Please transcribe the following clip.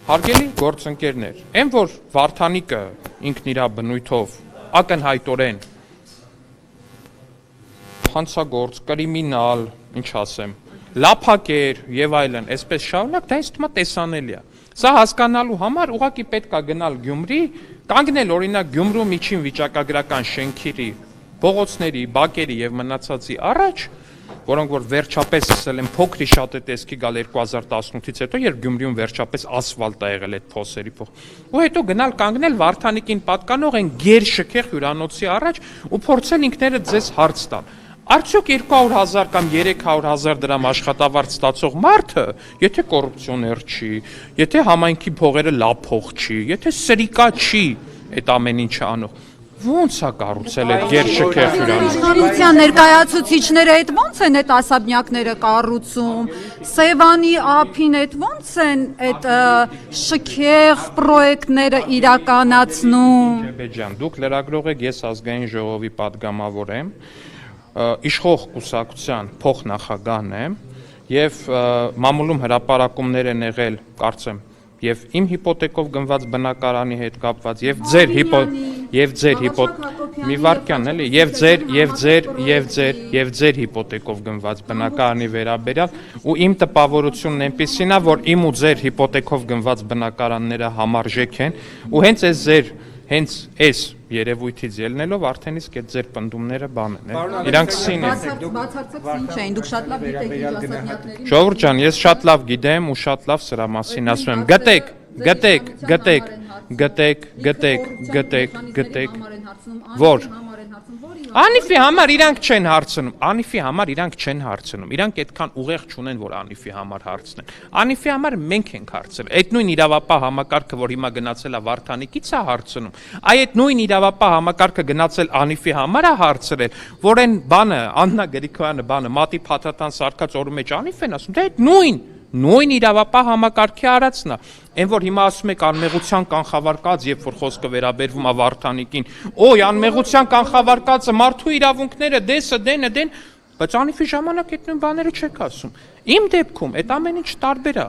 Հարգելի գործընկերներ, այն որ Վարդանիկը ինքն իր բնույթով ակնհայտորեն հանցագործ, կրիմինալ, ինչ ասեմ, լափակեր եւ այլն, այսպես շարունակ, դա ինձ թվում է տեսանելի է։ Սա հասկանալու համար ուղղակի պետք է գնալ Գյումրի, կանգնել օրինակ Գյումրու միջին վիճակագրական շենքերի, փողոցների, բակերի եւ մնացածի առաջ, որոնք որ վերջապես սկսել են փոքրի շատ է տեսքի գալ 2018-ից հետո, երբ Գյումրիում վերջապես ասֆալտ է եղել այդ փոսերի փող։ Ու հետո գնալ կանգնել Վարդանիկին պատկանող այն գերշքեղ հյուրանոցի առաջ ու փորձել ինքներդ ձեզ հարց տալ։ Արդյոք 200,000 կամ 300,000 դրամ աշխատավարձ ստացող մարդը, եթե կոռուպցիոներ չի, եթե համայնքի փողերը լավ փող չի, եթե սրիկա չի այդ ամեն ինչը անող, ո՞նց է կառուցել այդ գերշքեղ հյուրանոցը։ Իշխանության ներկայացուցիչները այդ ո՞նց են այդ ասաբնյակները կառուցում, Սևանի ափին այդ ո՞նց են այդ շքեղ պրոյեկտները իրականացնում։ Ջան, դուք լրագրող եք, ես ազգային ժողովի падգամավոր եմ, իշխող կուսակցության փոխնախագահն եմ եւ մամուլում հրապարակումներ են եղել, կարծեմ, եւ իմ հիպոթեկով գնված բնակարանի հետ կապված եւ ձեր հիպոթեկով գնված բնակարանի վերաբերյալ ու իմ տպավորությունն այնպեսին է, որ իմ ու ձեր հիպոթեկով գնված բնակարանները համարժեք են ու հենց այս երևույթից ելնելով արդեն իսկ այդ ձեր պնդումները բան են, իրանք սին են։ Բացարձակ ինչ էին, դուք շատ լավ գիտեք իր ասաբնյակների։ Ժողովուրդ ջան, ես շատ լավ գիտեմ ու շատ լավ սրա մասին ասում եմ։ Գտեք, որ Անիֆի համար իրանք չեն հարցնում, իրանք այդքան ուղեղ չունեն, որ Անիֆի համար հարցնեն։ Անիֆի համար մենք ենք հարցրել, այդ նույն իրավապահ համակարգը, որ հիմա գնացել է Վարդանիկից է հարցնում, այդ նույն իրավապահ համակարգը գնացել Անիֆի համար է հարցրել, որ այն բանը, Աննա Գրիգորյանը բանը, մատի փաթաթան սարքած օրու մեջ Անիֆ են ասում, դա այդ նույն իրավապահ համակարգի արածն է, այն որ հիմա ասում եք անմեղության կանխավարկած, երբ որ խոսքը վերաբերվում է Վարդանիկին, օй անմեղության կանխավարկածը մարդու իրավունքները դեն, բայց Անիֆի ժամանակ այդ նույն բաները չեք ասում։ Իմ դեպքում այդ ամեն ինչ տարբեր է։